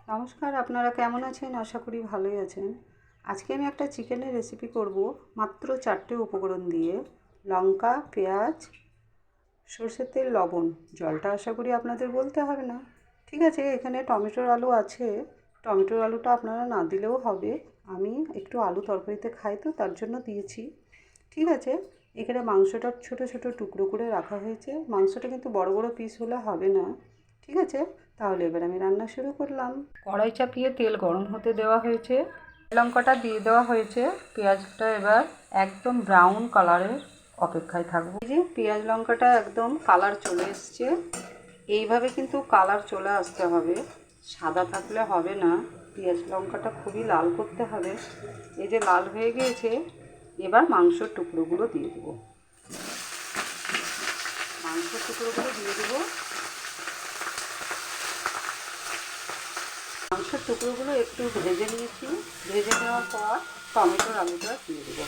নমস্কার, আপনারা কেমন আছেন? আশা করি ভালোই আছেন। আজকে আমি একটা চিকেনের রেসিপি করব মাত্র 4টে উপকরণ দিয়ে। লঙ্কা, পেঁয়াজ, সরষের তেল, লবণ। জলটা আশা করি আপনাদের বলতে হবে না। ঠিক আছে, এখানে টমেটোর আলু আছে। টমেটোর আলুটা আপনারা না দিলেও হবে। আমি একটু আলু তরকারিতে খাই তো তার জন্য দিয়েছি। ঠিক আছে, এখানে মাংসটা ছোট ছোট টুকরো করে রাখা হয়েছে। মাংসটা কিন্তু বড় বড় পিস হলে হবে না। ঠিক আছে, তাহলে এবার আমি রান্না শুরু করলাম। কড়াই চাপিয়ে তেল গরম হতে দেওয়া হয়েছে, লঙ্কাটা দিয়ে দেওয়া হয়েছে। পেঁয়াজটা এবার একদম ব্রাউন কালারের অপেক্ষায় থাকবো। এই যে পেঁয়াজ লঙ্কাটা একদম কালার চলে এসছে, এইভাবে কিন্তু কালার চলে আসতে হবে, সাদা থাকলে হবে না। পেঁয়াজ লঙ্কাটা খুবই লাল করতে হবে। এই যে লাল হয়ে গিয়েছে, এবার মাংসের টুকরোগুলো দিয়ে দেবো। মাংসের টুকরোগুলো দিয়ে দেবো। মাংসের টুকরোগুলো একটু ভেজে নিয়েছি। ভেজে নেওয়ার পর টমেটোর আলুটা দিয়ে দেবো।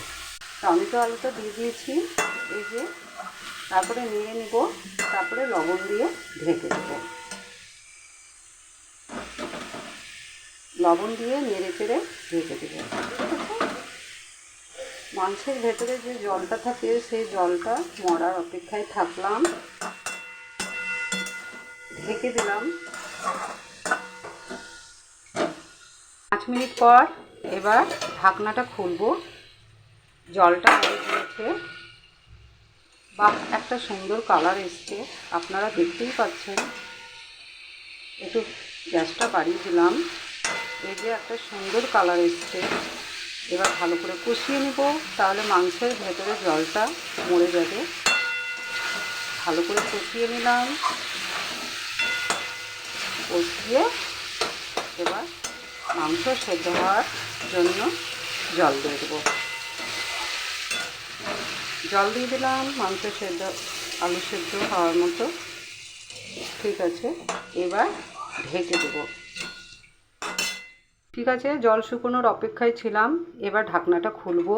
টমেটো আলুটা দিয়ে দিয়েছি। এই যে তারপরে নিয়ে নিব, তারপরে লবণ দিয়ে ঢেকে দেবো। লবণ দিয়ে নেড়ে চেড়ে ঢেকে দেবো। মাংসের ভেতরে যে জলটা থাকে সেই জলটা মরার অপেক্ষায় থাকলাম। ঢেকে দিলাম। 5 মিনিট পর এবার ঢাকনাটা খুলবো। জলটা মরে গিয়েছে, বা একটা সুন্দর কালার এসছে, আপনারা দেখতেই পাচ্ছেন। একটু গ্যাসটা বাড়িয়ে দিলাম। এই যে একটা সুন্দর কালার এসছে। এবার ভালো করে কষিয়ে নেব, তাহলে মাংসের ভেতরে জলটা মরে যাবে। ভালো করে কষিয়ে নিলাম। কষিয়ে এবার মাংস সেদ্ধ হওয়ার জন্য জল দিয়ে দেবো। জল দিয়ে দিলাম মাংস সেদ্ধ, আলু সেদ্ধ হওয়ার মতো। ঠিক আছে, এবার ঢেকে দেবো। ঠিক আছে, জল শুকোনোর অপেক্ষায় ছিলাম। এবার ঢাকনাটা খুলবো।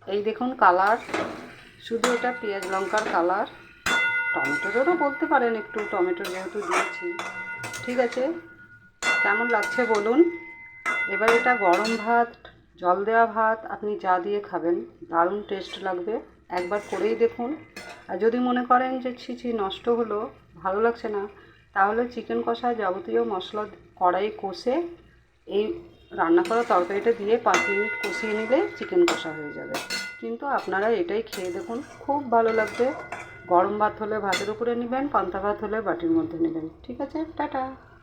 এই দেখুন কালার, শুধু এটা পেঁয়াজ লঙ্কার কালার। টমেটোরও বলতে পারেন, একটু টমেটো যেহেতু দিয়েছি। ঠিক আছে, কেমন লাগছে বলুন। এবার এটা গরম ভাত, জল দেওয়া ভাত, আপনি যা দিয়ে খাবেন দারুণ টেস্ট লাগবে। একবার করেই দেখুন। আর যদি মনে করেন যে ছি নষ্ট হলো, ভালো লাগছে না, তাহলে চিকেন কষা যাবতীয় মশলা কড়াই কষে এই রান্না করা তরকারিটা দিয়ে 5 মিনিট কষিয়ে নিলে চিকেন কষা হয়ে যাবে। কিন্তু আপনারা এটাই খেয়ে দেখুন, খুব ভালো লাগবে। গরম ভাত হলে ভাতের উপরে নেবেন, পান্তা ভাত হলে বাটির মধ্যে নেবেন। ঠিক আছে, টাটা।